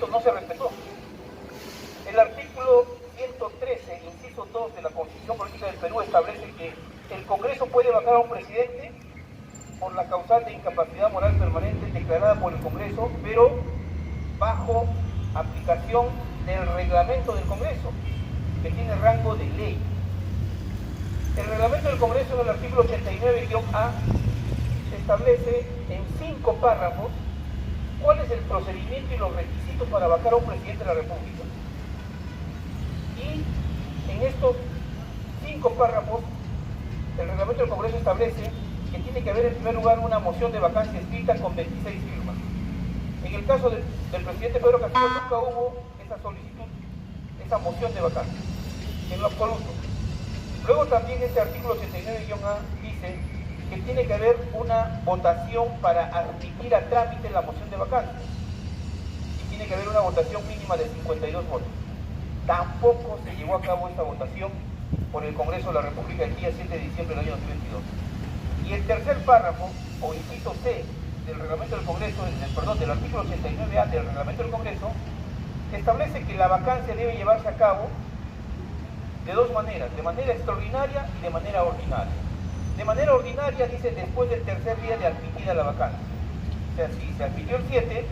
procedimiento no se respetó. El artículo 113, inciso 2 de la Constitución Política del Perú establece que el Congreso puede vacar a un presidente por la causal de incapacidad moral permanente declarada por el Congreso, pero bajo aplicación del reglamento del Congreso, que tiene rango de ley. El reglamento del Congreso, en el artículo 89-A, establece en 5 párrafos cuál es el procedimiento y los requisitos para vacar a un presidente de la República. Y en estos 5 párrafos, el reglamento del Congreso establece que tiene que haber en primer lugar una moción de vacancia escrita con 26 firmas. En el caso del presidente Pedro Castillo nunca hubo esa solicitud, esa moción de vacancia, en lo absoluto. Luego también este artículo 89-A dice que tiene que haber una votación para admitir a trámite la moción de vacancia. Y tiene que haber una votación mínima de 52 votos. Tampoco se llevó a cabo esta votación por el Congreso de la República el día 7 de diciembre del año 2022. Y el tercer párrafo, o inciso C, del reglamento del Congreso, del artículo 89A del reglamento del Congreso, establece que la vacancia debe llevarse a cabo de dos maneras, de manera extraordinaria y de manera ordinaria. De manera ordinaria dice después del tercer día de admitida la vacancia. O sea, si se admitió el 7,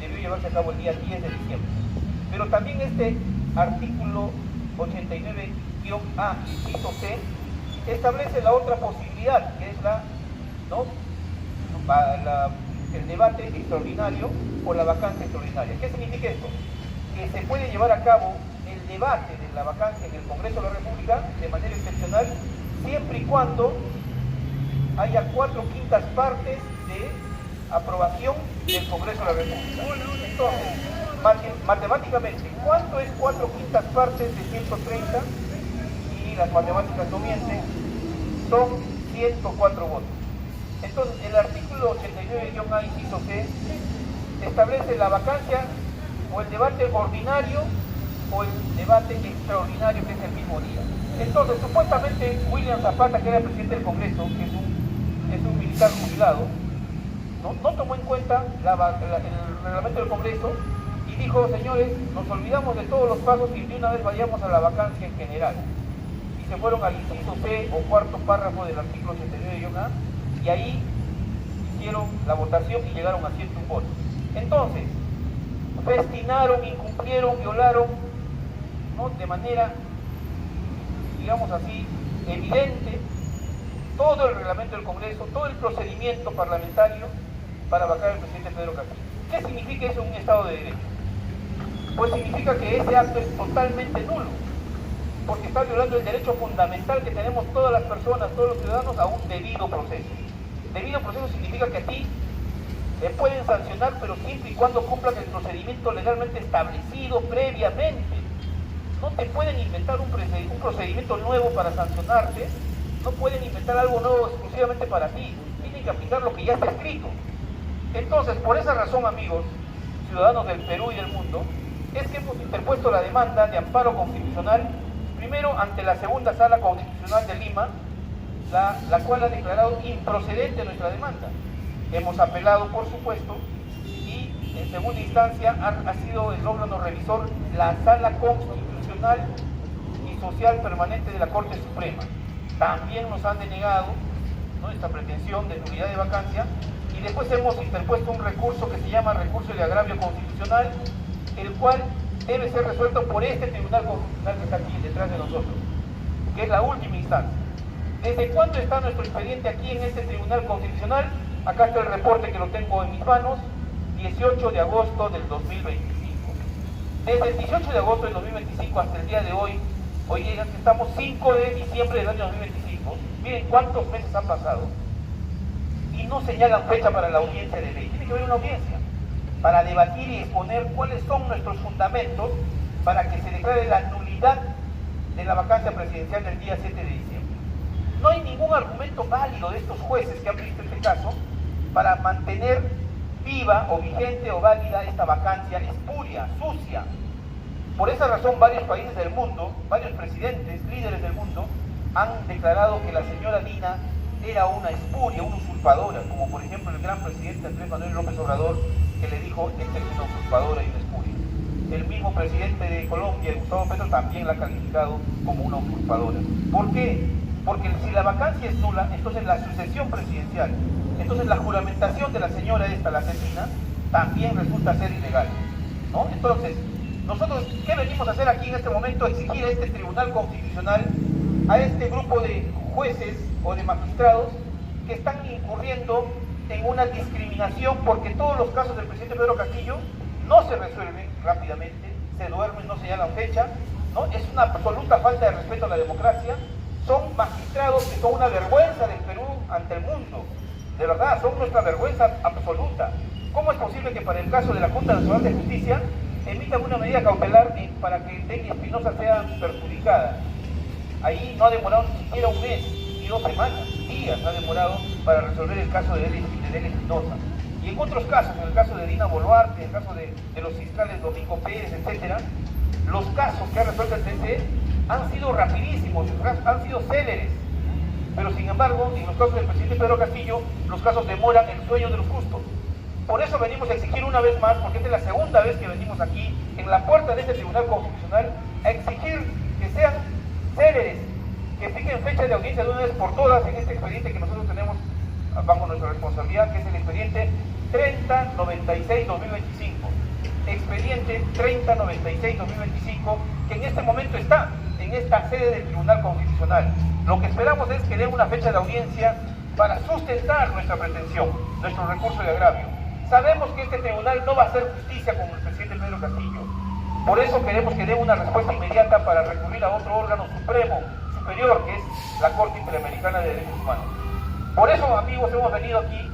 debió llevarse a cabo el día 10 de diciembre. Pero también este artículo 89-A, inciso C, establece la otra posibilidad, que es el debate extraordinario o la vacancia extraordinaria. ¿Qué significa esto? Que se puede llevar a cabo el debate de la vacancia en el Congreso de la República de manera excepcional, siempre y cuando haya 4/5 partes de aprobación del Congreso de la República. Entonces, matemáticamente, ¿cuánto es 4/5 partes de 130? Y las matemáticas no mienten, son 104 votos. Entonces, el artículo 89-A, inciso C, establece la vacancia o el debate ordinario o el debate extraordinario, que es el mismo día. Entonces, supuestamente William Zapata, que era el presidente del Congreso, que es un militar jubilado, no tomó en cuenta el reglamento del Congreso y dijo: señores, nos olvidamos de todos los pasos y de una vez vayamos a la vacancia en general. Y se fueron al inciso C o cuarto párrafo del artículo 89-A y ahí hicieron la votación y llegaron a 101 votos. Entonces, festinaron, incumplieron, violaron, de manera, digamos así, evidente, todo el reglamento del Congreso, todo el procedimiento parlamentario para vacar al presidente Pedro Castillo. ¿Qué significa eso en un Estado de Derecho? Pues significa que ese acto es totalmente nulo, porque está violando el derecho fundamental que tenemos todas las personas, todos los ciudadanos, a un debido proceso. Debido proceso significa que a ti te pueden sancionar, pero siempre y cuando cumplan el procedimiento legalmente establecido previamente. No te pueden inventar un procedimiento nuevo para sancionarte, no pueden inventar algo nuevo exclusivamente para ti, tienen que aplicar lo que ya está escrito. Entonces, por esa razón, amigos, ciudadanos del Perú y del mundo, es que hemos interpuesto la demanda de amparo constitucional, primero ante la Segunda Sala Constitucional de Lima, la cual ha declarado improcedente nuestra demanda. Hemos apelado, por supuesto, y en segunda instancia ha sido el órgano revisor la Sala Constitucional y Social Permanente de la Corte Suprema. También nos han denegado esta pretensión de nulidad de vacancia, y después hemos interpuesto un recurso que se llama recurso de agravio constitucional, el cual debe ser resuelto por este Tribunal Constitucional que está aquí detrás de nosotros, que es la última instancia. ¿Desde cuándo está nuestro expediente aquí en este Tribunal Constitucional? Acá está el reporte que lo tengo en mis manos, 18 de agosto del 2025. Desde el 18 de agosto del 2025 hasta el día de hoy, hoy día estamos 5 de diciembre del año 2025, miren cuántos meses han pasado, y no señalan fecha para la audiencia de ley. Tiene que haber una audiencia para debatir y exponer cuáles son nuestros fundamentos para que se declare la nulidad de la vacancia presidencial del día 7 de diciembre. No hay ningún argumento válido de estos jueces que han visto este caso para mantener viva o vigente o válida esta vacancia espuria, sucia. Por esa razón, varios países del mundo, varios presidentes, líderes del mundo, han declarado que la señora Dina era una espuria, una usurpadora, como por ejemplo el gran presidente Andrés Manuel López Obrador, que le dijo: esta es una usurpadora y una espuria. el mismo presidente de Colombia, Gustavo Petro, también la ha calificado como una usurpadora. ¿Por qué? Porque si la vacancia es nula, entonces la sucesión presidencial, entonces la juramentación de la señora esta, la asesina, también resulta ser ilegal, ¿no? Entonces, nosotros, ¿qué venimos a hacer aquí en este momento? Exigir a este Tribunal Constitucional, a este grupo de jueces o de magistrados que están incurriendo en una discriminación, porque todos los casos del presidente Pedro Castillo no se resuelven rápidamente, se duermen, no señalan fecha, ¿no? Es una absoluta falta de respeto a la democracia. Son magistrados que son una vergüenza del Perú ante el mundo, de verdad, son nuestra vergüenza absoluta. ¿Cómo es posible que para el caso de la Junta Nacional de Justicia emitan una medida cautelar para que Denny Espinosa sea perjudicada? Ahí no ha demorado ni siquiera un mes y 2 semanas, días ha demorado para resolver el caso de Denny Espinosa. Y en otros casos, en el caso de Dina Boluarte, en el caso de los fiscales Domingo Pérez, etc., los casos que ha resuelto el TC han sido rapidísimos, han sido céleres. Pero sin embargo, en los casos del presidente Pedro Castillo, los casos demoran el sueño de los justos. Por eso venimos a exigir una vez más, porque esta es la segunda vez que venimos aquí, en la puerta de este Tribunal Constitucional, a exigir que sean céleres, que fijen fecha de audiencia de una vez por todas en este expediente que nosotros tenemos bajo nuestra responsabilidad, que es el expediente 3096-2025. Expediente 3096-2025, que en este momento está en esta sede del Tribunal Constitucional. Lo que esperamos es que den una fecha de audiencia para sustentar nuestra pretensión, nuestro recurso de agravio. Sabemos que este tribunal no va a hacer justicia con el presidente Pedro Castillo. Por eso queremos que den una respuesta inmediata para recurrir a otro órgano supremo, superior, que es la Corte Interamericana de Derechos Humanos. Por eso, amigos, hemos venido aquí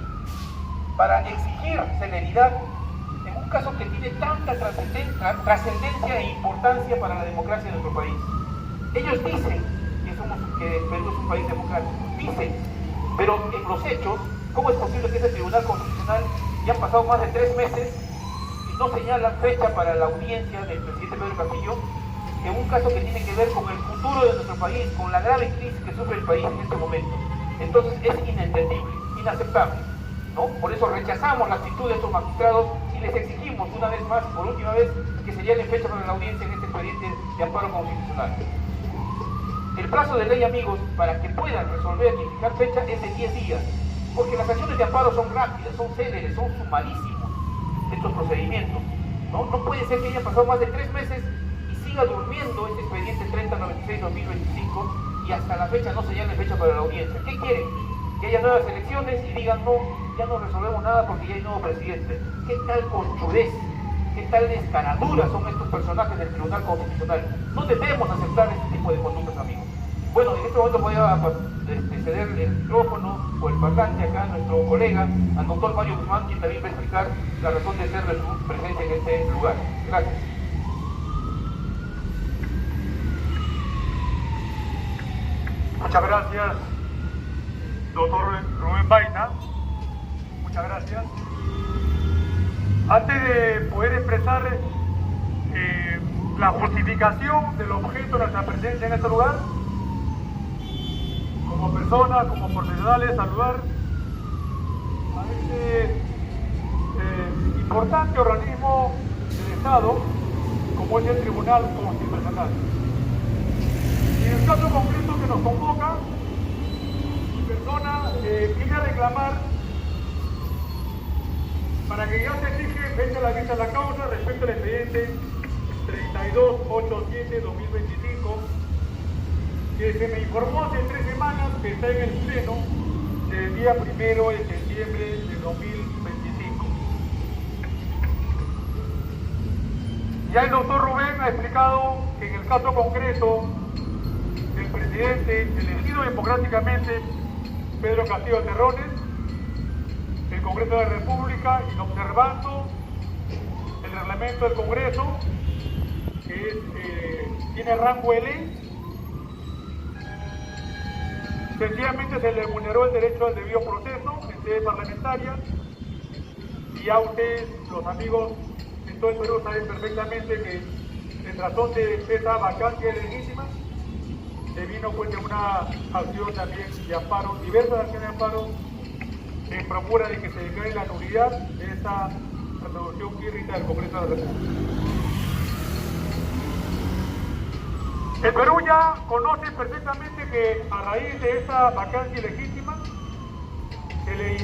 para exigir celeridad en un caso que tiene tanta trascendencia e importancia para la democracia de nuestro país. Ellos dicen que Perú es un país democrático, dicen, pero en los hechos, ¿cómo es posible que ese Tribunal Constitucional ya han pasado más de 3 meses y no señalan fecha para la audiencia del presidente Pedro Castillo en un caso que tiene que ver con el futuro de nuestro país, con la grave crisis que sufre el país en este momento? Entonces es inentendible, inaceptable, ¿no? Por eso rechazamos la actitud de estos magistrados y les exigimos una vez más, por última vez, que señalen fecha para la audiencia en este expediente de amparo constitucional. El plazo de ley, amigos, para que puedan resolver y fijar fecha es de 10 días, porque las acciones de amparo son rápidas, son céleres, son sumarísimos estos procedimientos, ¿no? No puede ser que haya pasado más de 3 meses y siga durmiendo este expediente 3096-2025 y hasta la fecha no señale fecha para la audiencia. ¿Qué quieren? Que haya nuevas elecciones y digan no, ya no resolvemos nada porque ya hay nuevo presidente. ¿Qué tal conchudez? ¿Qué tal descaradura son estos personajes del Tribunal Constitucional? No debemos aceptar este tipo de conductas, amigos. Bueno, en este momento voy a ceder el micrófono o el parlante acá a nuestro colega, al doctor Mario Guzmán, quien también va a explicar la razón de ser de su presencia en este lugar. Gracias. Muchas gracias, doctor Rubén Vaina. Muchas gracias. Antes de poder expresar la justificación del objeto de nuestra presencia en este lugar, como personas, como profesionales, saludar a este importante organismo del Estado, como es el Tribunal Constitucional. Y en el caso concreto que nos convoca, mi persona viene a reclamar para que ya se fije fecha a la vista de la causa respecto al expediente 3287-2025, que se me informó hace 3 semanas que está en el pleno del día 1 de septiembre de 2025. Ya el doctor Rubén ha explicado que en el caso concreto el presidente elegido democráticamente, Pedro Castillo Terrones, el Congreso de la República, y observando el reglamento del Congreso, que tiene rango de ley, sencillamente se le vulneró el derecho al debido proceso en sede parlamentaria, y ya ustedes, los amigos en todo el Perú, saben perfectamente que en razón de esa vacancia legítima se vino pues de una acción también de amparo, diversas acciones de amparo, en procura de que se declare la nulidad de esta resolución pírrica del Congreso de la República. El Perú ya conoce perfectamente que a raíz de esa vacancia ilegítima se le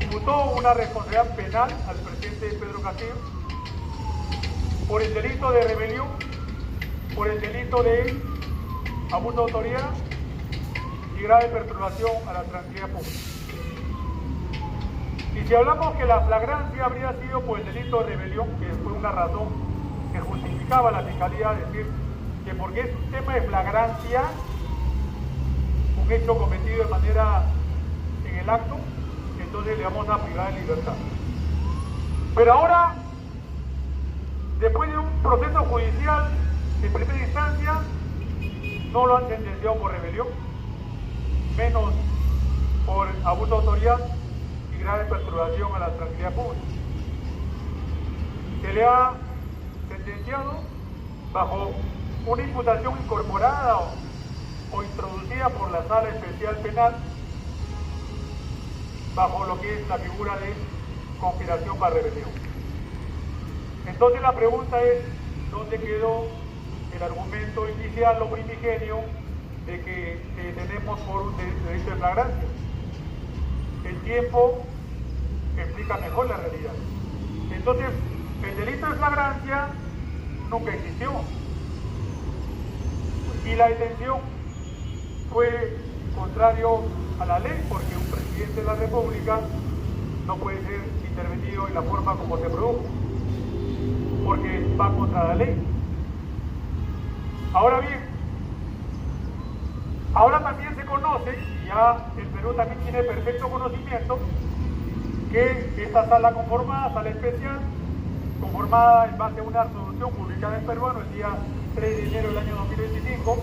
imputó una responsabilidad penal al presidente Pedro Castillo por el delito de rebelión, por el delito de abuso de autoridad y grave perturbación a la tranquilidad pública. Y si hablamos que la flagrancia habría sido por el delito de rebelión, que fue una razón que justificaba la Fiscalía decir que porque es un tema de flagrancia, un hecho cometido de manera en el acto, entonces le vamos a privar de libertad. Pero ahora, después de un proceso judicial de primera instancia, no lo han sentenciado por rebelión, menos por abuso de autoridad y grave perturbación a la tranquilidad pública. Se le ha sentenciado bajo una imputación incorporada o introducida por la Sala Especial Penal bajo lo que es la figura de conspiración para rebelión. Entonces la pregunta es, ¿dónde quedó el argumento inicial o primigenio de que tenemos por un derecho de flagrancia? El tiempo explica mejor la realidad. Entonces, el delito de flagrancia nunca existió. Y la detención fue contrario a la ley, porque un presidente de la República no puede ser intervenido en la forma como se produjo, porque va contra la ley. Ahora bien, ahora también se conoce, y ya el Perú también tiene perfecto conocimiento, que esta sala conformada, sala especial, conformada en base a una resolución publicada en Peruano el día 3 de enero del año 2025,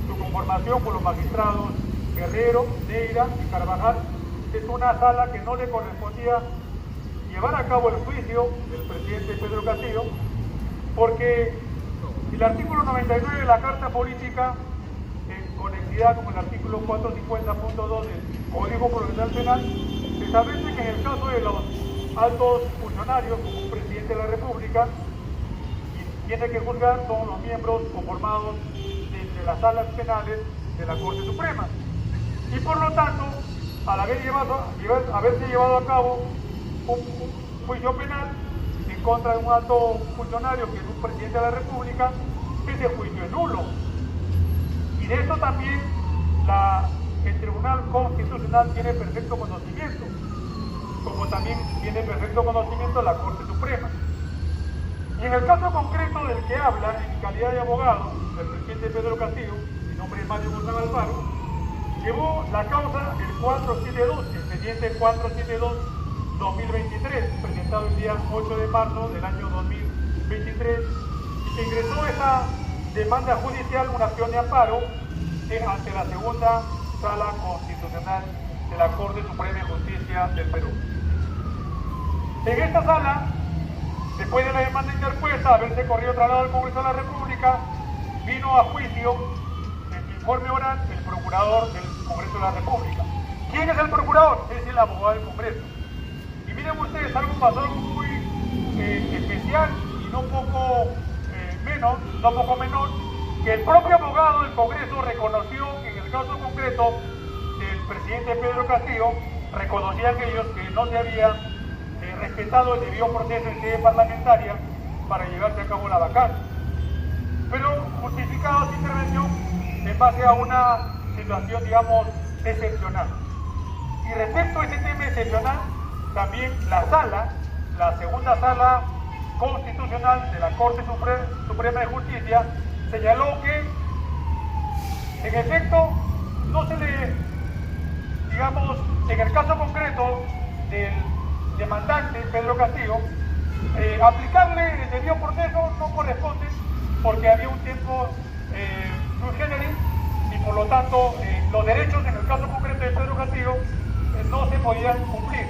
su conformación por los magistrados Guerrero, Neira y Carvajal, es una sala que no le correspondía llevar a cabo el juicio del presidente Pedro Castillo, porque el artículo 99 de la Carta Política, en conexidad con el artículo 450.2 del Código Procesal Penal, establece que en el caso de los altos funcionarios, como un presidente de la República, tiene que juzgar son los miembros conformados de las salas penales de la Corte Suprema. Y por lo tanto, al haberse llevado a cabo un juicio penal en contra de un alto funcionario que es un presidente de la República, ese juicio es nulo. Y de eso también el Tribunal Constitucional tiene perfecto conocimiento, como también tiene perfecto conocimiento la Corte Suprema. Y en el caso concreto del que habla, en mi calidad de abogado, el presidente Pedro Castillo, mi nombre es Mario González Alfaro, llevó la causa el 472, el expediente 472-2023, presentado el día 8 de marzo del año 2023, y se ingresó esa demanda judicial, una acción de amparo, ante la segunda Sala Constitucional de la Corte Suprema de Justicia del Perú. En esta sala, después de la demanda interpuesta, haberse corrido traslado al Congreso de la República, vino a juicio en informe oral el procurador del Congreso de la República. ¿Quién es el procurador? Es el abogado del Congreso. Y miren ustedes, pasó algo muy especial y no poco menor, que el propio abogado del Congreso reconoció que en el caso concreto del presidente Pedro Castillo, reconocían ellos que no se había respetado el debido proceso en sede parlamentaria para llevarse a cabo la vacancia, pero justificado su intervención en base a una situación, digamos, excepcional. Y respecto a este tema excepcional, también la segunda Sala Constitucional de la Corte Suprema de Justicia señaló que, en efecto, no se le, digamos, en el caso concreto del demandante Pedro Castillo, aplicarle el debido proceso no corresponde porque había un tiempo sui generis y por lo tanto los derechos en el caso concreto de Pedro Castillo no se podían cumplir.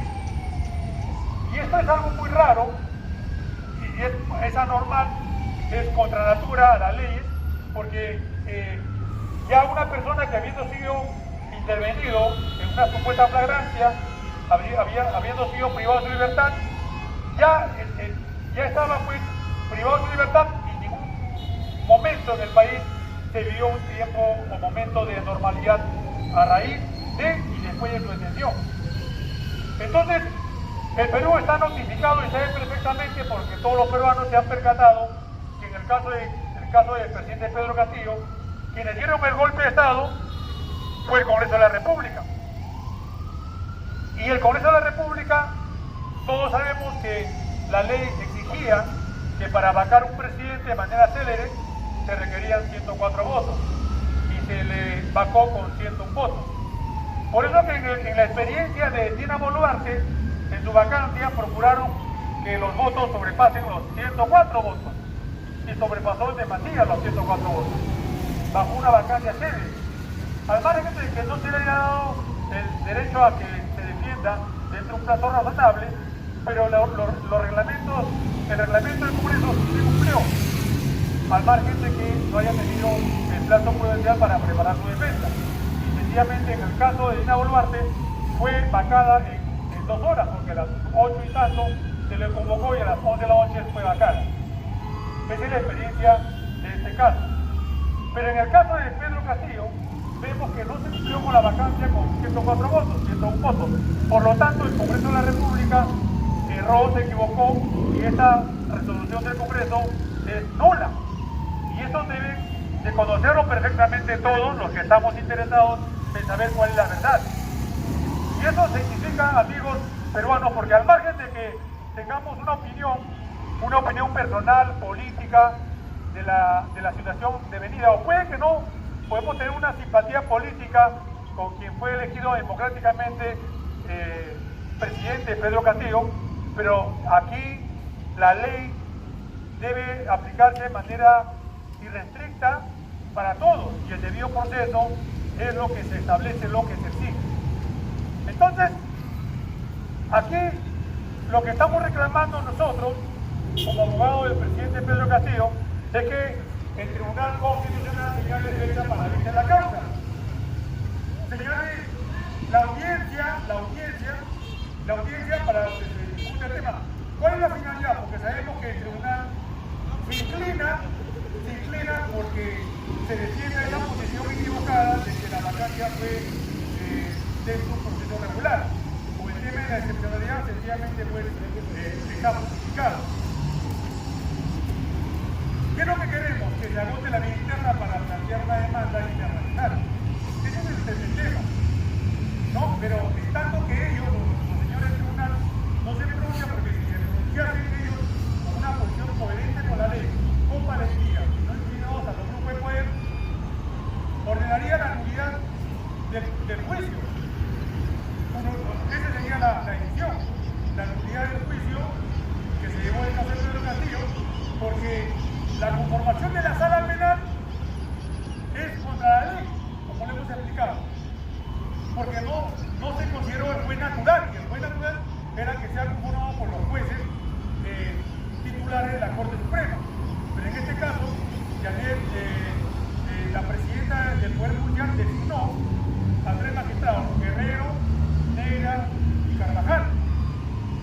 Y esto es algo muy raro y es anormal, es contra natura a las leyes, porque ya una persona que habiendo sido intervenido en una supuesta flagrancia, habiendo sido privado de su libertad, ya estaba pues privado de su libertad y en ningún momento en el país se vivió un tiempo o momento de normalidad a raíz de y después de su detención. Entonces, el Perú está notificado y sabe perfectamente, porque todos los peruanos se han percatado que en el caso del presidente Pedro Castillo, quienes dieron el golpe de Estado fue el Congreso de la República. Y el Congreso de la República, todos sabemos que la ley exigía que para vacar un presidente de manera célere se requerían 104 votos y se le vacó con 101 votos. Por eso que en la experiencia de Dina Boluarte, en su vacancia procuraron que los votos sobrepasen los 104 votos y sobrepasó de manilla los 104 votos bajo una vacancia célere, al margen de que no se le haya dado el derecho a que se defienda dentro de un plazo razonable, pero los reglamentos, el reglamento del Congreso se cumplió, al margen de que no haya tenido el plazo prudencial para preparar su defensa. Y sencillamente en el caso de Dina Boluarte fue vacada en 2 horas, porque a las 8 y tanto se le convocó y a las 11 de la noche fue vacada. Esa es la experiencia de este caso. Pero en el caso de Pedro Castillo, vemos que no se cumplió con la vacancia con 104 votos, 101 votos. Por lo tanto, el Congreso de la República erró, se equivocó, y esta resolución del Congreso es nula. Y eso deben de conocerlo perfectamente todos los que estamos interesados en saber cuál es la verdad. Y eso significa, amigos peruanos, porque al margen de que tengamos una opinión personal, política, de la situación devenida, o puede que no, podemos tener una simpatía política con quien fue elegido democráticamente presidente Pedro Castillo, pero aquí la ley debe aplicarse de manera irrestricta para todos, y el debido proceso es lo que se establece, lo que se exige. Entonces, aquí lo que estamos reclamando nosotros, como abogados del presidente Pedro Castillo, es que el Tribunal Constitucional señale derecha para evitar la causa. Señale la audiencia para que se discute el tema. ¿Cuál es la finalidad? Porque sabemos que el tribunal se inclina porque se defiende de la posición equivocada de que la vacancia fue dentro de un proceso regular. O el tema de la excepcionalidad sencillamente fue está justificado. ¿Qué es lo que queremos? Que se agote la vía interna para plantear una demanda internacional. Ese es el tema. ¿No? Pero en tanto que ellos, los señores del tribunal, no se pronuncian, porque si se pronunciasen ellos con una posición coherente con la ley, con valentía, no inclinados a los grupos de poder, ordenaría la nulidad del juicio. Esa sería la decisión, la nulidad del juicio que se llevó el caso de Pedro Castillo, porque la conformación de la sala penal es contra la ley, como le hemos explicado, porque no se consideró el juez natural, y el juez natural era que sea conformado por los jueces titulares de la Corte Suprema. Pero en este caso, ayer la presidenta del Poder Judicial designó a 3 magistrados, Guerrero, Negra y Carvajal.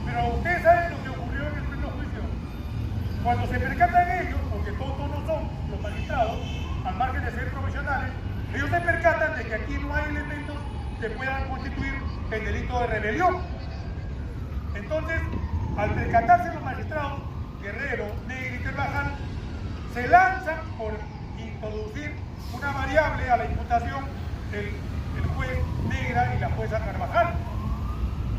Pero ustedes saben lo que ocurrió en el primer juicio. Cuando se percatan ellos, porque todos no son los magistrados, al margen de ser profesionales, ellos se percatan de que aquí no hay elementos que puedan constituir el delito de rebelión. Entonces, al percatarse los magistrados, Guerrero, Negra y Carvajal, se lanzan por introducir una variable a la imputación el juez Negra y la jueza Carvajal.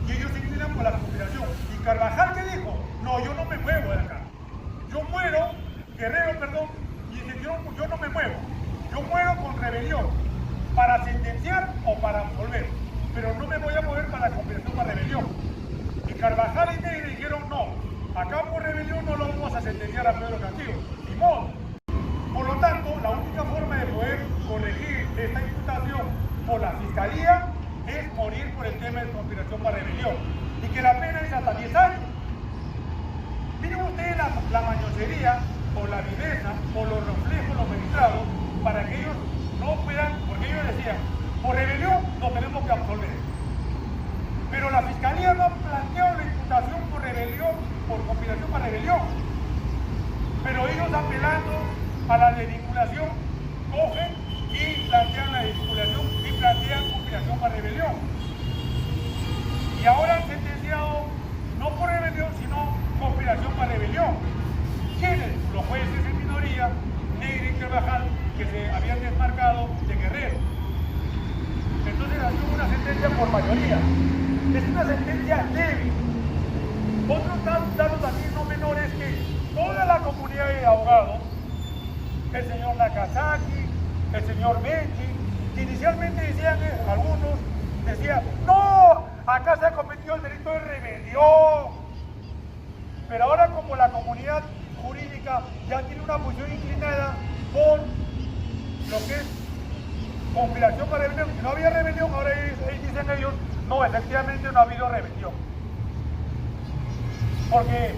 Y ellos se inclinan por la conspiración. Y Carvajal, ¿qué dijo? No, yo no me muevo de acá. Yo muero, Guerrero, perdón, y dice, yo no me muevo. Yo muero con rebelión, para sentenciar o para absolver. Pero no me voy a mover para la conspiración para rebelión. Y Carvajal y Negra dijeron, no, acá por rebelión no lo vamos a sentenciar a Pedro Castillo. Ni modo. Por lo tanto, la única forma de poder corregir esta imputación por la Fiscalía es morir por el tema de conspiración para rebelión. Y que la pena es hasta 10 años. Miren ustedes la mañosería o la viveza o los reflejos, los magistrados, para que ellos no puedan, porque ellos decían, por rebelión no tenemos que absolver. Pero la Fiscalía no ha planteado la imputación por rebelión, por conspiración para rebelión. Pero ellos apelando a la desvinculación, cogen mayoría. Es una sentencia débil. Otro dato también no menor es que toda la comunidad de abogados, el señor Nakazaki, el señor Benji, que inicialmente decían, algunos decían, no, acá se ha cometido el delito de rebelión. Pero ahora, como la comunidad jurídica ya tiene una posición inclinada por lo que es conspiración para rebelión, que no había rebelión, ahora dicen ellos, no, efectivamente no ha habido rebelión. Porque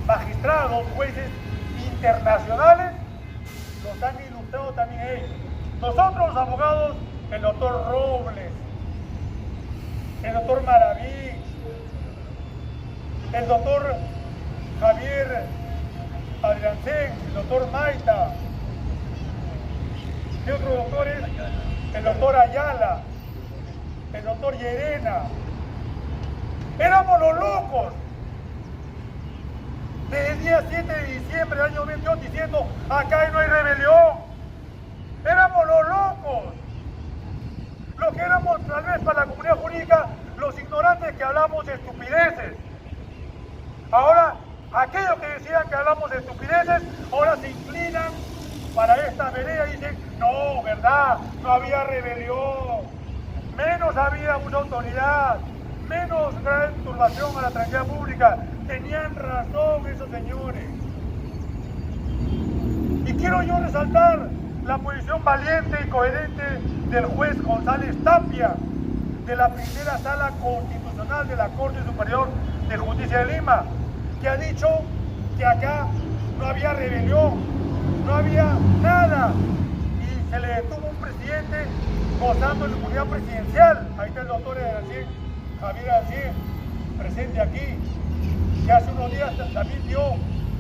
magistrados, jueces internacionales los han ilustrado también ellos. Nosotros los abogados, el doctor Robles, el doctor Maraví, el doctor Javier Adriancén, el doctor Maita, y otros doctores, el doctor Ayala, el doctor Llerena, éramos los locos desde el día 7 de diciembre del año 22 diciendo acá no hay rebelión. Éramos los locos, los que éramos tal vez para la comunidad jurídica los ignorantes que hablamos de estupideces. Ahora, aquellos que decían que hablamos de estupideces, ahora se inclinan para esta vereda y dicen, no, verdad, no había rebelión, menos había mucha autoridad, menos gran turbación a la tranquilidad pública. Tenían razón esos señores. Y quiero yo resaltar la posición valiente y coherente del juez González Tapia, de la primera sala constitucional de la Corte Superior de Justicia de Lima, que ha dicho que acá no había rebelión, no había nada, y se le detuvo un presidente gozando de inmunidad presidencial. Ahí está el doctor Javier Alcín, presente aquí, que hace unos días también dio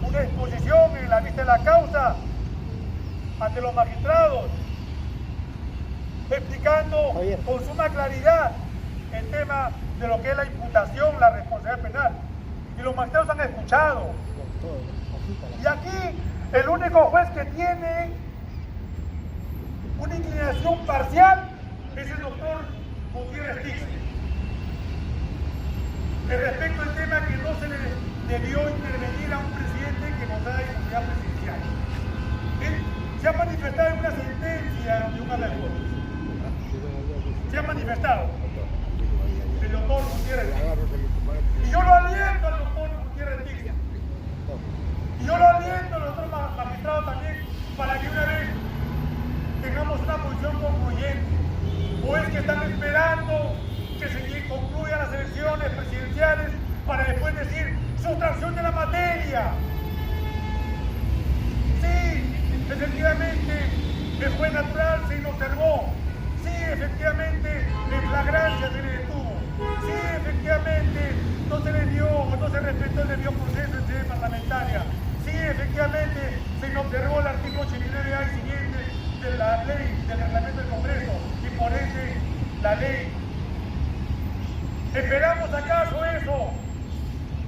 una exposición en la vista de la causa ante los magistrados, explicando con suma claridad el tema de lo que es la imputación, la responsabilidad penal. Y los magistrados han escuchado. Y aquí el único juez que tiene una inclinación parcial es el doctor Gutiérrez Tixi. Respecto al tema que no se le debió intervenir a un presidente que no da inmunidad presidencial. Él se ha manifestado en una sentencia de un alto. Se ha manifestado el doctor Gutiérrez Tixi. Y yo lo aliento al doctor Gutiérrez Tixi. Y yo lo aliento al doctor magistrado también para que una vez tengamos una posición concluyente. O es que están esperando que se concluyan las elecciones presidenciales para después decir sustracción de la materia. Sí, efectivamente, el juez natural se inobservó. Sí, efectivamente, en flagrancia se le detuvo. Sí, efectivamente, no se le dio o no se respetó el debido proceso en sede parlamentaria. Sí, efectivamente, se inobservó el artículo 89A y siguiente de la ley del reglamento del Congreso y por ende la ley. ¿Esperamos acaso eso?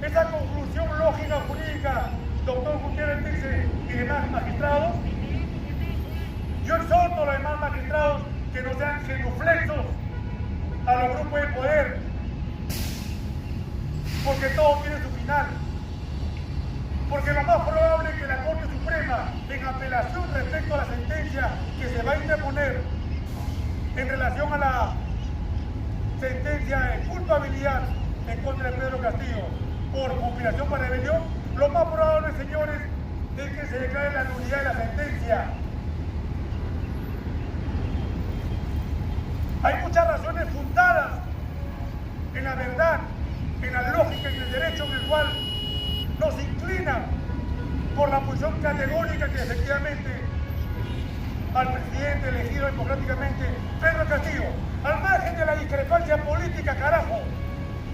Esa conclusión lógica jurídica, doctor Gutiérrez Tixi y demás magistrados. Yo exhorto a los demás magistrados que no sean genuflexos a los grupos de poder, porque todo tiene su final. Porque lo más probable es que la Corte Suprema, en apelación respecto a la sentencia que se va a interponer en relación a la sentencia de culpabilidad en contra de Pedro Castillo por conspiración para rebelión, lo más probable, señores, es que se declare la nulidad de la sentencia. Hay muchas razones fundadas en la verdad, en la lógica y en el derecho en el cual nos inclinan por la posición categórica que efectivamente al presidente elegido democráticamente, Pedro Castillo, al margen de la discrepancia política, carajo,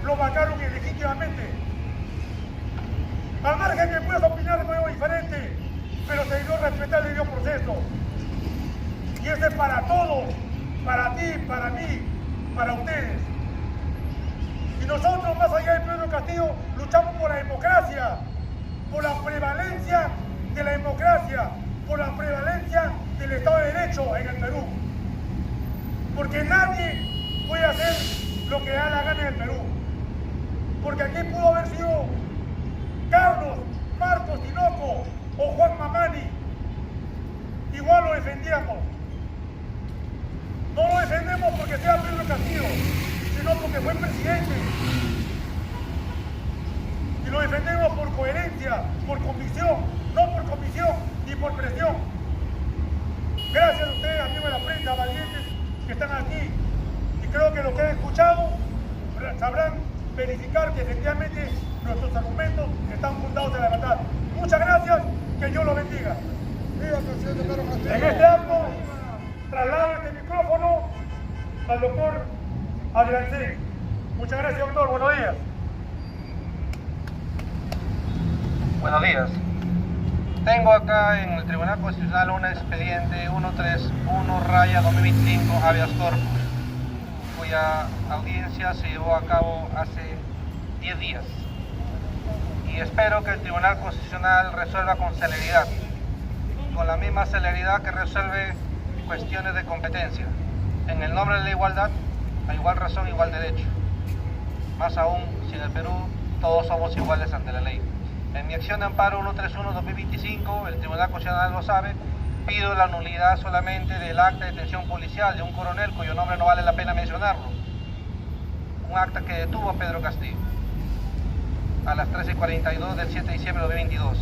lo vacaron ilegítimamente. Al margen que puedas opinar de modo diferente, pero se debió respetar el debido proceso. Y ese es para todos, para ti, para mí, para ustedes. Y nosotros, más allá de Pedro Castillo, luchamos por la democracia, por la prevalencia de la democracia, por la prevalencia del Estado de Derecho en el Perú. Porque nadie puede hacer lo que da la gana en el Perú. Porque aquí pudo haber sido Carlos, Marcos Tinoco o Juan Mamani. Igual lo defendíamos. No lo defendemos porque sea Pedro Castillo, sino porque fue presidente. Y lo defendemos por coherencia, por convicción, no por comisión ni por presión. Gracias a ustedes, amigos de la prensa, valientes que están aquí. Y creo que lo que han escuchado sabrán verificar que efectivamente nuestros argumentos están fundados en la verdad. Muchas gracias, que Dios los bendiga. En este acto, traslado este micrófono al doctor Adrián. Muchas gracias, doctor. Buenos días. Buenos días. Tengo acá en el Tribunal Constitucional un expediente 131/2025 habeas corpus, cuya audiencia se llevó a cabo hace 10 días. Y espero que el Tribunal Constitucional resuelva con celeridad, con la misma celeridad que resuelve cuestiones de competencia. En el nombre de la igualdad, a igual razón, igual derecho. Más aún, si en el Perú todos somos iguales ante la ley. En mi acción de amparo 131/2025, el Tribunal Constitucional lo sabe, pido la nulidad solamente del acta de detención policial de un coronel cuyo nombre no vale la pena mencionarlo. Un acta que detuvo a Pedro Castillo a las 13:42 del 7 de diciembre de 2022.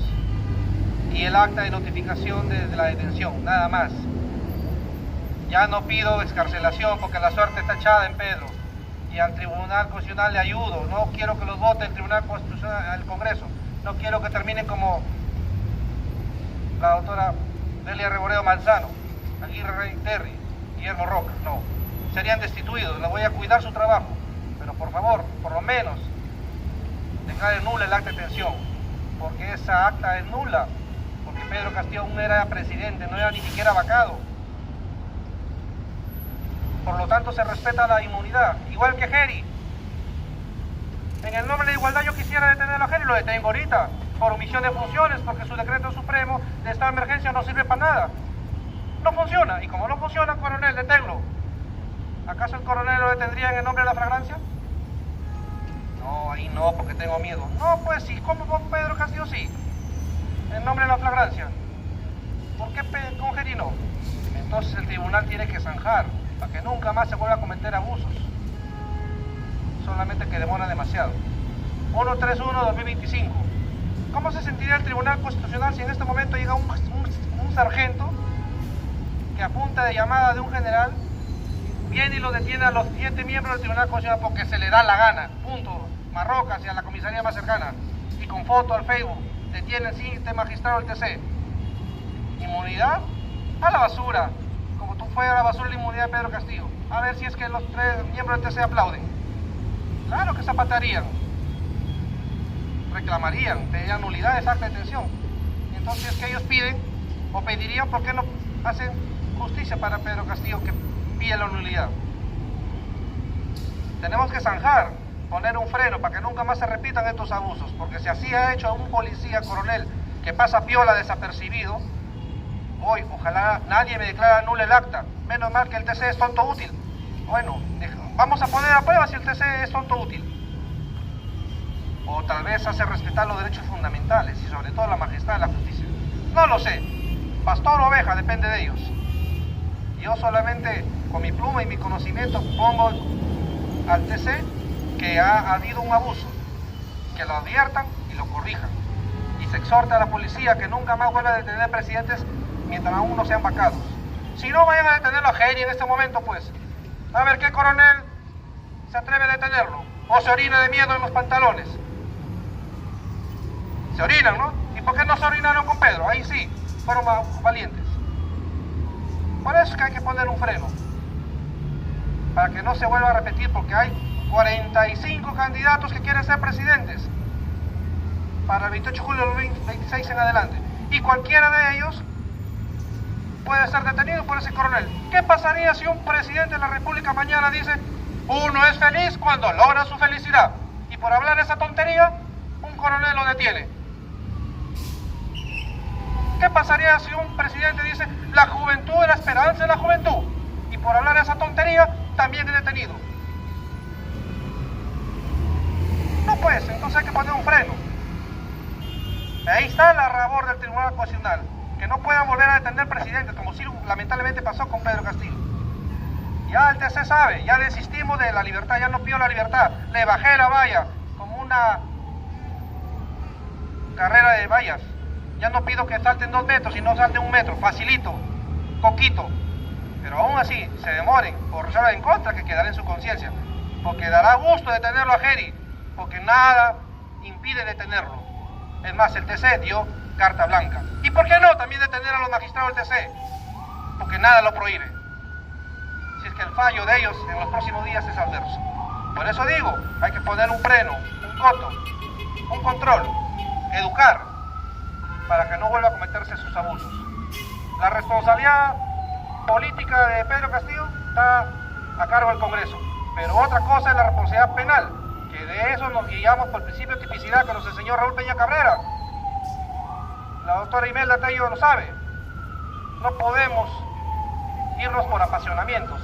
Y el acta de notificación de la detención, nada más. Ya no pido excarcelación porque la suerte está echada en Pedro. Y al Tribunal Constitucional le ayudo. No quiero que los vote el Tribunal Constitucional, el Congreso. No quiero que terminen como la doctora Delia Reboreo Manzano, Aguirre Rey Terry, Guillermo Roca. No, serían destituidos. Le voy a cuidar su trabajo. Pero por favor, por lo menos, declare nula el acta de detención. Porque esa acta es nula. Porque Pedro Castillo aún era presidente, no era ni siquiera vacado. Por lo tanto, se respeta la inmunidad. Igual que Geri. En el nombre de la igualdad yo quisiera detener a Geri, lo detengo ahorita, por omisión de funciones, porque su decreto supremo de estado de emergencia no sirve para nada. No funciona, y como no funciona, coronel, deténlo. ¿Acaso el coronel lo detendría en el nombre de la flagrancia? No, ahí no, porque tengo miedo. No, pues sí, ¿cómo con Pedro Castillo sí? En nombre de la flagrancia. ¿Por qué con Geri no? Entonces el tribunal tiene que zanjar, para que nunca más se vuelva a cometer abusos. Solamente que demora demasiado. 131/2025. ¿Cómo se sentiría el Tribunal Constitucional si en este momento llega un sargento que a punta de llamada de un general viene y lo detiene a los 7 miembros del Tribunal Constitucional porque se le da la gana? Punto. Marroca hacia la comisaría más cercana y con foto al Facebook detienen sin este magistrado del TC. ¿Inmunidad? A la basura. Como tú fue a la basura la inmunidad de Pedro Castillo. A ver si es que los 3 miembros del TC aplauden. Claro que zapatarían, reclamarían, pedirían nulidad de esa acta de detención. Y entonces, ¿qué ellos piden? O pedirían, ¿por qué no hacen justicia para Pedro Castillo que pide la nulidad? Tenemos que zanjar, poner un freno para que nunca más se repitan estos abusos, porque si así ha hecho a un policía coronel que pasa piola desapercibido, hoy ojalá nadie me declara nula el acta, menos mal que el TC es tonto útil. Bueno, vamos a poner a prueba si el TC es tonto útil. O tal vez hace respetar los derechos fundamentales y sobre todo la majestad de la justicia. No lo sé. Pastor o oveja, depende de ellos. Yo solamente con mi pluma y mi conocimiento pongo al TC que ha habido un abuso. Que lo adviertan y lo corrijan. Y se exhorta a la policía que nunca más vuelva a detener presidentes mientras aún no sean vacados. Si no, vayan a detenerlo a Geri en este momento, pues. A ver qué coronel se atreve a detenerlo. O se orina de miedo en los pantalones. Se orinan, ¿no? ¿Y por qué no se orinaron con Pedro? Ahí sí, fueron valientes. Por eso es que hay que poner un freno. Para que no se vuelva a repetir, porque hay 45 candidatos que quieren ser presidentes. Para el 28 de julio del 2026 en adelante. Y cualquiera de ellos puede ser detenido por ese coronel. ¿Qué pasaría si un presidente de la República mañana dice: uno es feliz cuando logra su felicidad? Y por hablar esa tontería, un coronel lo detiene. ¿Qué pasaría si un presidente dice: la juventud es la esperanza de la juventud? Y por hablar esa tontería, también es detenido. pues, entonces hay que poner un freno. Ahí está la labor del Tribunal Constitucional, que no puedan volver a detener presidentes, como sí lamentablemente pasó con Pedro Castillo. Ya el TC sabe, ya desistimos de la libertad, ya no pido la libertad, le bajé la valla como una carrera de vallas. Ya no pido que salten 2 metros, sino salten 1 metro, facilito, coquito. Pero aún así, se demoren o resuelvan en contra, que quedará en su conciencia. Porque dará gusto detenerlo a Geri, porque nada impide detenerlo. Es más, el TC dio carta blanca. ¿Y por qué no también detener a los magistrados del TC? Porque nada lo prohíbe. Si es que el fallo de ellos en los próximos días es adverso. Por eso digo, hay que poner un freno, un coto, un control, educar, para que no vuelva a cometerse sus abusos. La responsabilidad política de Pedro Castillo está a cargo del Congreso, pero otra cosa es la responsabilidad penal, que de eso nos guiamos por el principio de tipicidad que nos enseñó Raúl Peña Cabrera. La doctora Imelda Tello lo sabe. No podemos irnos por apasionamientos,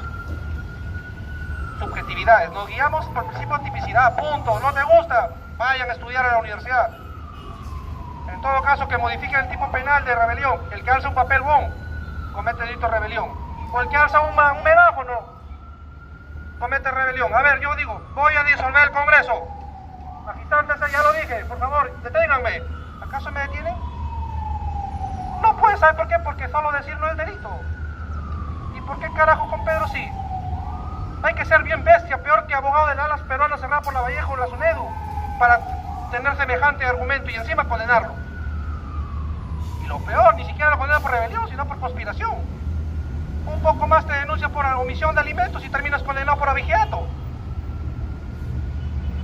subjetividades, nos guiamos por el principio de tipicidad, punto. No te gusta, vayan a estudiar a la universidad. En todo caso, que modifiquen el tipo penal de rebelión. El que alza un papel bon comete delito de rebelión, o el que alza un megáfono comete rebelión. A ver, yo digo, voy a disolver el Congreso. Magistrados, ya lo dije, por favor, deténganme. ¿Acaso me detienen? No puede, ¿saber por qué? Porque solo decir no es delito. ¿Y por qué carajo con Pedro sí? Hay que ser bien bestia, peor que abogado de las alas peruanas cerrado por la Vallejo o la SUNEDU, para tener semejante argumento y encima condenarlo. Y lo peor, ni siquiera lo condena por rebelión, sino por conspiración. Un poco más te denuncia por omisión de alimentos y terminas condenado por abigeato.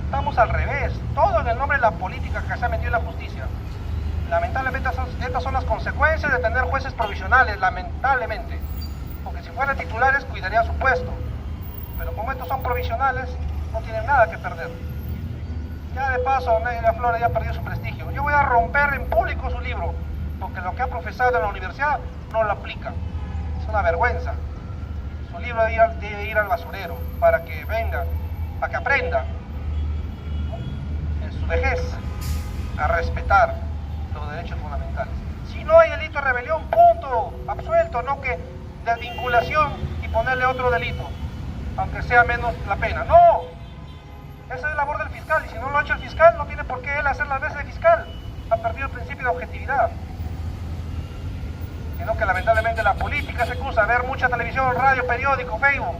Estamos al revés, todo en el nombre de la política que se ha metido en la justicia. Lamentablemente estas son las consecuencias de tener jueces provisionales, lamentablemente. Porque si fueran titulares cuidarían su puesto. Pero como estos son provisionales, no tienen nada que perder. Ya de paso, Nelia Flores ya perdió su prestigio. Yo voy a romper en público su libro, porque lo que ha profesado en la universidad no lo aplica. Es una vergüenza. Su libro debe ir al basurero, para que venga, para que aprenda, ¿no?, en su vejez, a respetar los derechos fundamentales. Si no hay delito de rebelión, punto, absuelto, no que de vinculación y ponerle otro delito, aunque sea menos la pena. ¡No! Esa es labor del fiscal, y si no lo ha hecho el fiscal, no tiene por qué él hacer las veces de fiscal. Ha perdido el principio de objetividad. Sino que lamentablemente la política se acusa de ver mucha televisión, radio, periódico, Facebook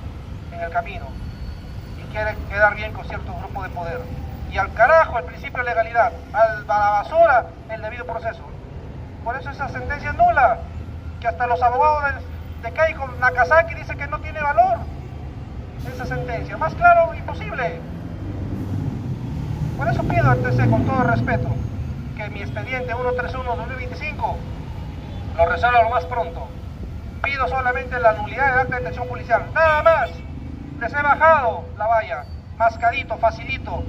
en el camino, y quiere quedar bien con cierto grupo de poder. Y al carajo el principio de legalidad, a la basura el debido proceso. Por eso esa sentencia es nula, que hasta los abogados de Keiko Nakazaki dicen que no tiene valor esa sentencia. Más claro, imposible. Por eso pido al TC, con todo respeto, que mi expediente 131-2025 lo resuelva lo más pronto. Pido solamente la nulidad del acta de detención policial, nada más. Les he bajado la valla, mascadito, facilito,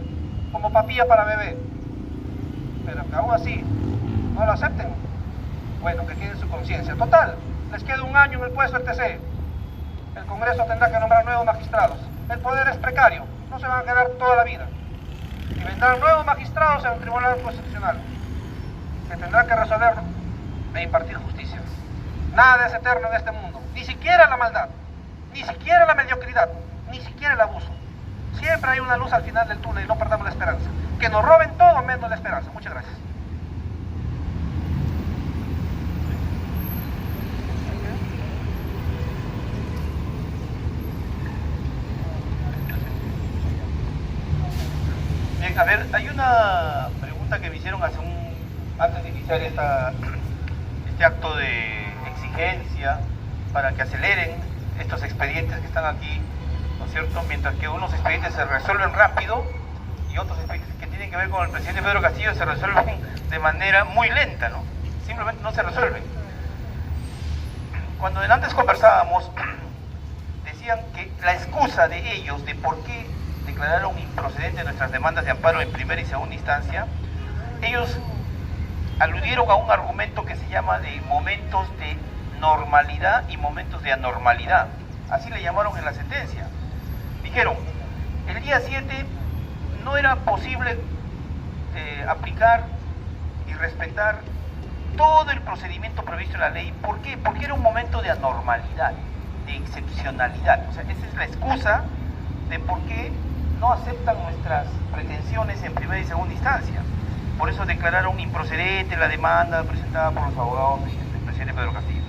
como papilla para bebé. Pero que aún así no lo acepten, bueno, que quede su conciencia. Total, les queda 1 año en el puesto del TC. El Congreso tendrá que nombrar nuevos magistrados. El poder es precario, no se van a quedar toda la vida. Y vendrán nuevos magistrados en el Tribunal Constitucional, que tendrán que resolver e impartir justicia. Nada es eterno en este mundo, ni siquiera la maldad, ni siquiera la mediocridad, ni siquiera el abuso. Siempre hay una luz al final del túnel y no perdamos la esperanza. Que nos roben todo menos la esperanza. Muchas gracias. Bien, a ver, hay una pregunta que me hicieron antes de iniciar este acto de exigencia para que aceleren estos expedientes que están aquí, ¿no es cierto? Mientras que unos expedientes se resuelven rápido y otros expedientes que tienen que ver con el presidente Pedro Castillo se resuelven de manera muy lenta, ¿no? Simplemente no se resuelven. Cuando antes conversábamos, decían que la excusa de ellos de por qué declararon improcedentes nuestras demandas de amparo en primera y segunda instancia, ellos aludieron a un argumento que se llama de momentos de normalidad y momentos de anormalidad. Así le llamaron en la sentencia. Dijeron, el día 7 no era posible aplicar y respetar todo el procedimiento previsto en la ley. ¿Por qué? Porque era un momento de anormalidad, de excepcionalidad. O sea, esa es la excusa de por qué no aceptan nuestras pretensiones en primera y segunda instancia. Por eso declararon improcedente la demanda presentada por los abogados del presidente Pedro Castillo.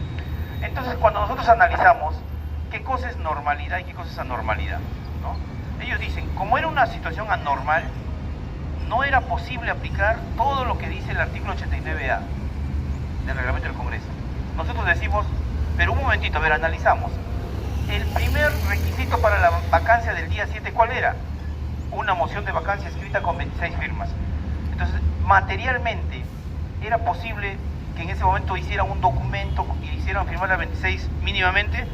Entonces, cuando nosotros analizamos qué cosa es normalidad y qué cosa es anormalidad, ¿no? Ellos dicen, como era una situación anormal, no era posible aplicar todo lo que dice el artículo 89A del reglamento del Congreso. Nosotros decimos, pero un momentito, a ver, analizamos. El primer requisito para la vacancia del día 7, ¿cuál era? Una moción de vacancia escrita con 26 firmas. Entonces, materialmente, era posible que en ese momento hicieran un documento y hicieran firmar las 26 mínimamente.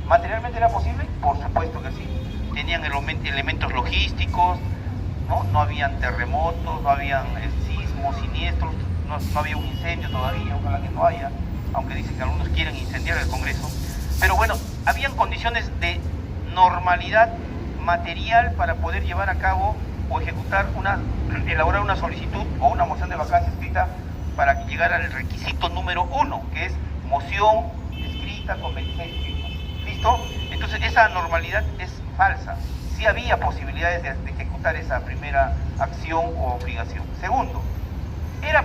¿Materialmente era posible? Por supuesto que sí. Tenían elementos logísticos, no habían terremotos, no habían sismos, siniestros, no había un incendio todavía, ojalá que no haya, aunque dicen que algunos quieren incendiar el Congreso. Pero bueno, habían condiciones de normalidad material para poder llevar a cabo o ejecutar elaborar una solicitud o una moción de vacancia escrita para llegar al requisito número 1, que es moción escrita con 26 firmas. ¿Listo? Entonces esa normalidad es falsa. Sí había posibilidades de ejecutar esa primera acción o obligación. Segundo, era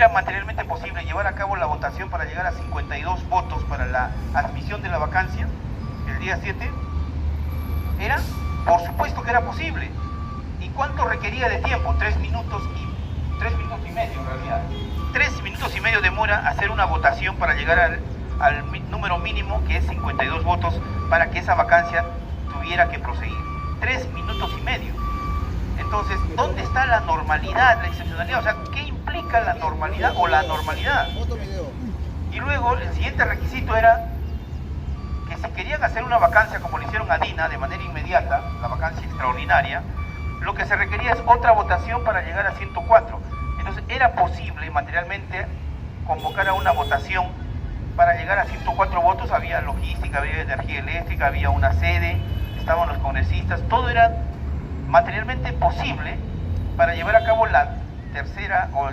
materialmente posible llevar a cabo la votación para llegar a 52 votos para la admisión de la vacancia el día 7. Por supuesto que era posible. ¿Y cuánto requería de tiempo? 3 minutos y medio en realidad. 3 minutos y medio demora hacer una votación para llegar al número mínimo, que es 52 votos, para que esa vacancia tuviera que proseguir. 3 minutos y medio. Entonces, ¿dónde está la normalidad, la excepcionalidad? O sea, ¿qué implica la normalidad o la anormalidad? Y luego, el siguiente requisito era que si querían hacer una vacancia como le hicieron a Dina de manera inmediata, la vacancia extraordinaria, lo que se requería es otra votación para llegar a 104. Entonces, era posible materialmente convocar a una votación para llegar a 104 votos. Había logística, había energía eléctrica, había una sede, estaban los congresistas, todo era materialmente posible para llevar a cabo la tercera o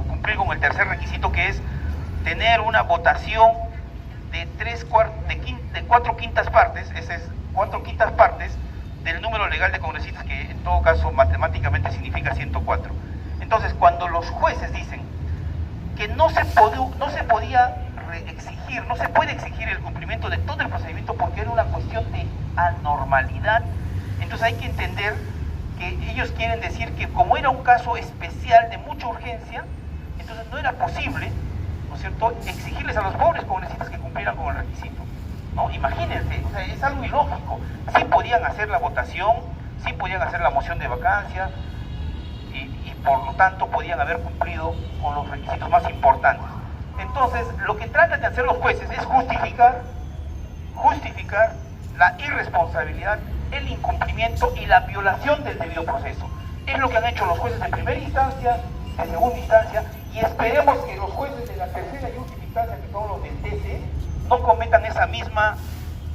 cumplir con el tercer requisito, que es tener una votación de 4 quintas partes, ese es 4 quintas partes del número legal de congresistas, que en todo caso matemáticamente significa 104. Entonces, cuando los jueces dicen que no se podía exigir, no se puede exigir el cumplimiento de todo el procedimiento porque era una cuestión de anormalidad, entonces hay que entender que ellos quieren decir que como era un caso especial de mucha urgencia, entonces no era posible, ¿no es cierto?, exigirles a los pobres congresistas que cumplieran con el requisito, ¿no? Imagínense, o sea, es algo ilógico. Sí podían hacer la votación, sí podían hacer la moción de vacancia y por lo tanto podían haber cumplido con los requisitos más importantes. Entonces, lo que tratan de hacer los jueces es justificar la irresponsabilidad, el incumplimiento y la violación del debido proceso. Es lo que han hecho los jueces de primera instancia, de segunda instancia, y esperemos que los jueces de la tercera y última instancia, que son los del TC, no cometan esa misma,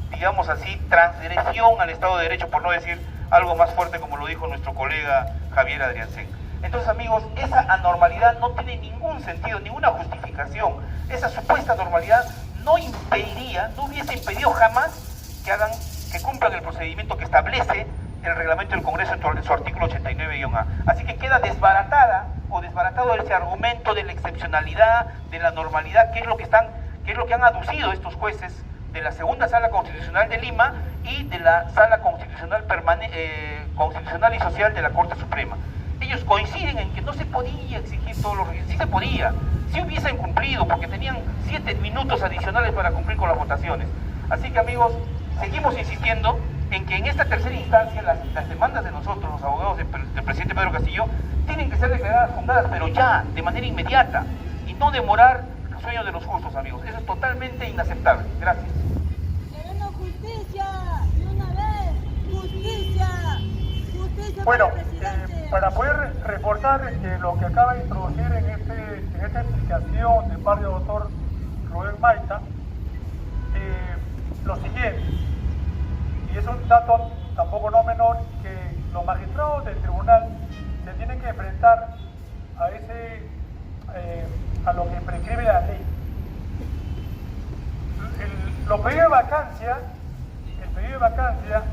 digamos así, transgresión al Estado de Derecho, por no decir algo más fuerte como lo dijo nuestro colega Javier Adriancén. Entonces, amigos, esa anormalidad no tiene ningún sentido, ninguna justificación. Esa supuesta normalidad no hubiese impedido jamás que cumplan el procedimiento que establece el reglamento del Congreso en su artículo 89-A. Así que queda desbaratado ese argumento de la excepcionalidad, de la normalidad, que es lo que han aducido estos jueces de la Segunda Sala Constitucional de Lima y de la Sala Constitucional Constitucional y Social de la Corte Suprema. Ellos coinciden en que no se podía exigir todos los requisitos. Sí se podía, sí hubiesen cumplido, porque tenían 7 minutos adicionales para cumplir con las votaciones. Así que, amigos, seguimos insistiendo en que en esta tercera instancia las demandas de nosotros, los abogados del presidente Pedro Castillo, tienen que ser declaradas fundadas, pero ya, de manera inmediata, y no demorar los sueños de los justos, amigos. Eso es totalmente inaceptable. Gracias. Queremos justicia, de una vez, justicia Bueno, para el presidente. para poder reforzar lo que acaba de introducir en esta explicación de parte del doctor Rubén Maita, lo siguiente, y es un dato tampoco no menor, que los magistrados del tribunal se se tienen que enfrentar a lo que prescribe la ley. Los pedidos de vacancia, el pedido de vacancia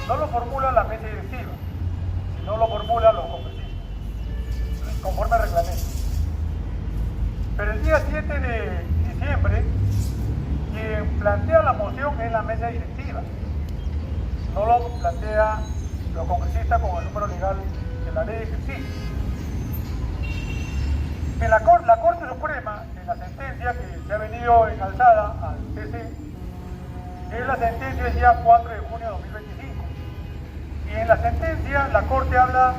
no lo formula la mesa directiva, sino lo formulan los congresistas, conforme al reglamento. Pero el día 7 de diciembre, quien plantea la moción es la mesa directiva, no lo plantea los congresistas con el número legal de la ley que existe. En la Corte Suprema, en la sentencia que se ha venido enalzada al TC, es la sentencia del día 4 de junio de 2025. Y en la sentencia la Corte habla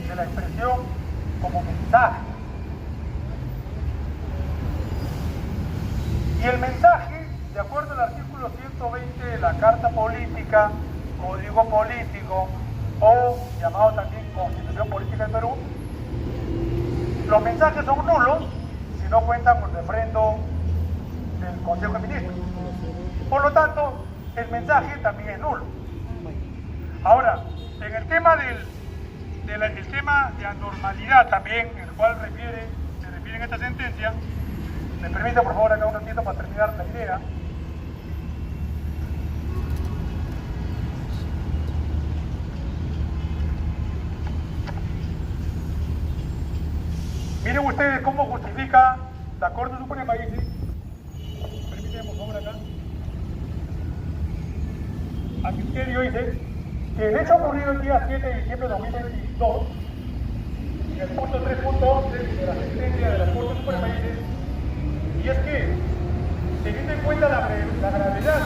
de la expresión como mensaje. Y el mensaje, de acuerdo al artículo 120 de la Carta Política, Código Político, o llamado también Constitución Política del Perú, los mensajes son nulos si no cuentan con el refrendo del Consejo de Ministros. Por lo tanto, el mensaje también es nulo. Ahora, en el tema el tema de anormalidad también, el cual se refiere en esta sentencia, me permite por favor acá un ratito para terminar la idea. Miren ustedes cómo justifica la Corte Suprema, dice, permítanme por favor acá, a criterio dice que el hecho ocurrido el día 7 de diciembre de 2022, en el punto 3.11 de la sentencia de la Corte Suprema dice, y es que, teniendo en cuenta la gravedad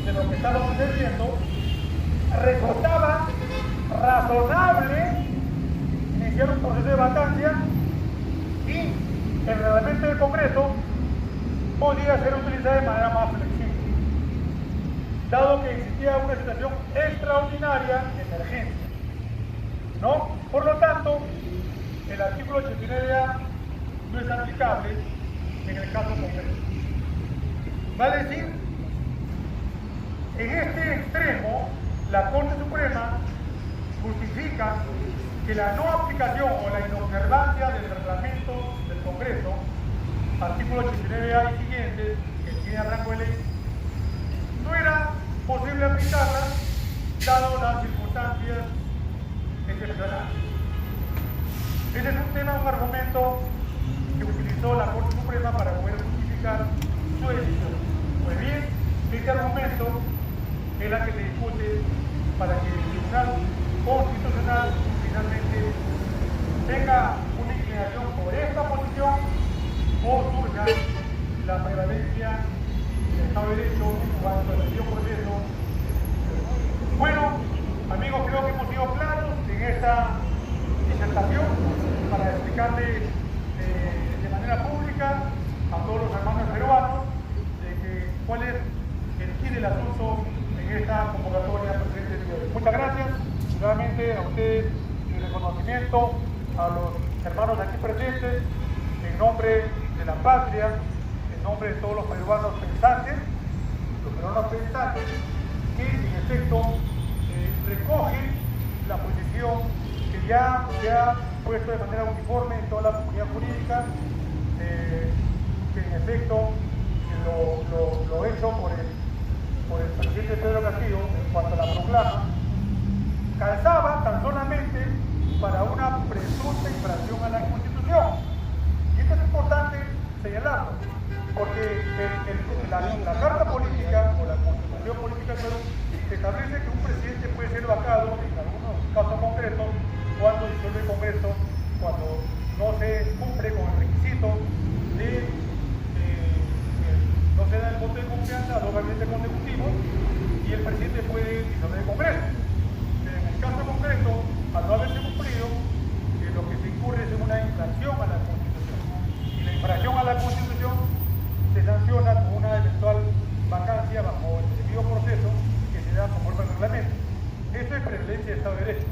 de lo que estaba sucediendo, resultaba razonable iniciar un proceso de vacancia y el reglamento del Congreso podía ser utilizado de manera más flexible, dado que existía una situación extraordinaria de emergencia, ¿no? Por lo tanto, el artículo 89A no es aplicable en el caso concreto. Vale decir, en este extremo, la Corte Suprema justifica que la no aplicación o la inobservancia del reglamento del Congreso, artículo 89A y siguientes, que tiene rango de ley, no era posible aplicarla dado las circunstancias excepcionales. Ese es un argumento que utilizó la Corte Suprema para poder justificar su decisión. Pues bien, este argumento es la que se discute para que el Tribunal Constitucional finalmente tenga una inclinación por esta posición o surja la prevalencia del Estado de Derecho en cuanto al debido proceso. Bueno, amigos, creo que hemos sido claros en esta disertación para explicarles de manera pública a todos los hermanos peruanos de cuál es el quid del asunto en esta convocatoria presente de hoy. Muchas gracias. Nuevamente a ustedes mi reconocimiento, a los hermanos aquí presentes, en nombre de la patria, en nombre de todos los peruanos pensantes, que en efecto recogen la posición que ya se ha puesto de manera uniforme en toda la comunidad jurídica, que en efecto lo hecho por el presidente Pedro Castillo en cuanto a la proclama, calzaba tan solamente para una presunta infracción a la Constitución. Y esto es importante señalarlo, porque la Carta Política o la Constitución Política del Perú establece que un presidente puede ser vacado en algunos casos concretos cuando disuelve el Congreso, cuando no se cumple con el requisito de no se da el voto de confianza a dos gabinetes consecutivos y el presidente puede disolver el Congreso. Pero en el caso concreto, al no haberse cumplido, lo que se incurre es en una infracción a la Constitución. Y la infracción a la Constitución se sanciona con una eventual vacancia bajo el debido proceso que se da conforme al reglamento. Esto es prevalencia del Estado de Derecho.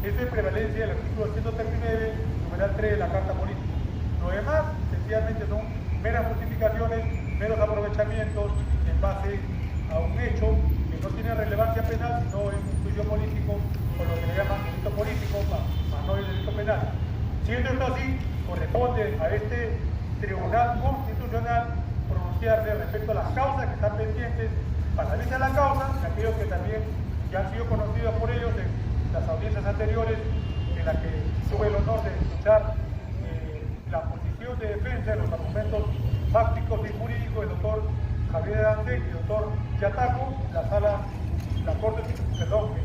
Esto es prevalencia del artículo 139, numeral 3 de la Carta Política. Lo demás, sencillamente, son meras justificaciones, meros aprovechamientos en base a un hecho que no tiene relevancia penal, sino es un juicio político, o lo que le llaman delito político, más no no hay delito penal. Siendo esto así, corresponde a este Tribunal Constitucional pronunciarse respecto a las causas que están pendientes, analiza la causa, aquellos que también ya han sido conocidos por ellos en las audiencias anteriores, en las que tuve el honor de escuchar la posición de defensa de los argumentos fácticos y jurídicos del doctor Javier Arancet y el doctor Yataco. El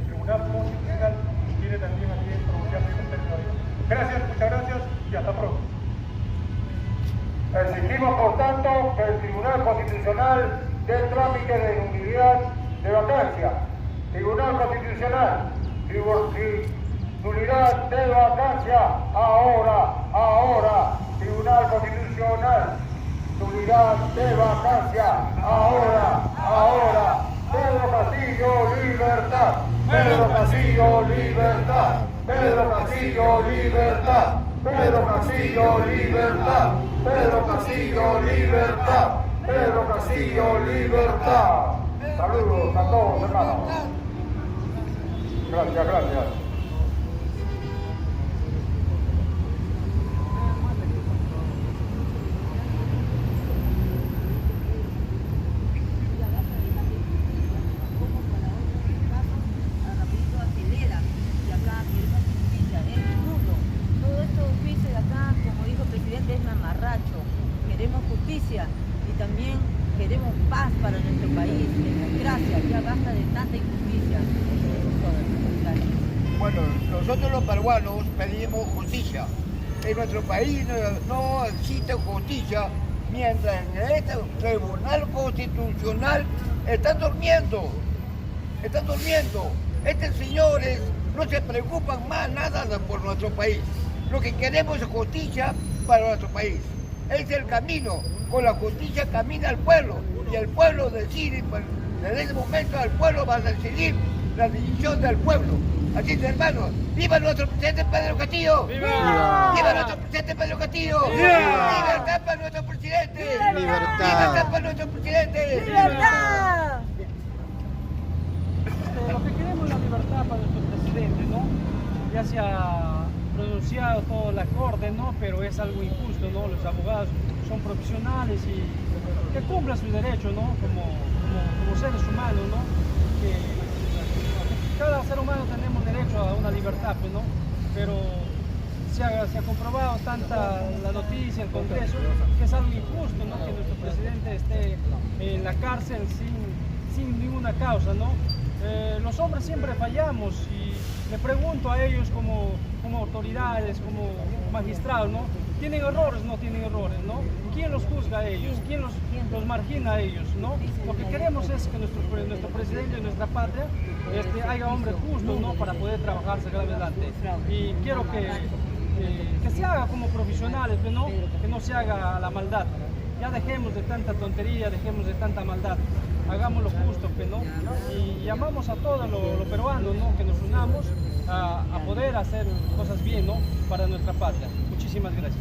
Tribunal Constitucional tiene también aquí pronunciarse en el término de ello. Gracias, muchas gracias y hasta pronto. Exigimos, por tanto, que el Tribunal Constitucional dé trámite de nulidad de vacancia. Tribunal Constitucional, nulidad de vacancia, ahora. Tribunal Constitucional, nulidad de vacancia, ahora. Pedro Castillo, libertad. Pedro Castillo, libertad. Pedro Castillo, libertad. Pedro Castillo, libertad. Pedro Castillo, libertad. Pedro Castillo, libertad. Saludos a todos, hermanos. Gracias. Queremos justicia y también queremos paz para nuestro país, democracia, ya basta de tanta injusticia. Bueno, nosotros los peruanos pedimos justicia. En nuestro país no existe justicia mientras en este Tribunal Constitucional están durmiendo. Estos señores no se preocupan más nada por nuestro país. Lo que queremos es justicia para nuestro país. Es el camino. Con la justicia camina el pueblo y el pueblo decide. Desde ese momento el pueblo va a decidir la decisión del pueblo. Así es, hermanos. ¡Viva nuestro presidente Pedro Castillo! ¡Viva! ¡Viva nuestro presidente Pedro Castillo! ¡Viva! ¡Libertad para nuestro presidente! ¡Libertad para nuestro presidente! ¡Libertad! Lo que queremos es la libertad para nuestro presidente, ¿no? Ya se ha pronunciado toda la corte, ¿no? Pero es algo injusto, ¿no? Los abogados son profesionales y que cumplan sus derechos, ¿no? Como seres humanos, ¿no? Que cada ser humano tenemos derecho a una libertad, pues, ¿no? Pero se ha comprobado tanta la noticia, el Congreso, que es algo injusto, ¿no? Que nuestro presidente esté en la cárcel sin ninguna causa, ¿no? Los hombres siempre fallamos y le pregunto a ellos como autoridades, como magistrados, ¿no? ¿Tienen errores? No tienen errores, ¿no? ¿Quién los juzga a ellos? ¿Quién los margina a ellos, ¿no? Lo que queremos es que nuestro presidente y nuestra patria haya hombres justos, ¿no? Para poder trabajar, sacar adelante. Y quiero que se haga como profesionales, ¿no? Que no se haga la maldad. Ya dejemos de tanta tontería, dejemos de tanta maldad. Hagamos lo justo, ¿no? Y llamamos a todos los peruanos, ¿no? Que nos unamos a poder hacer cosas bien, ¿no? Para nuestra patria. Muchísimas gracias.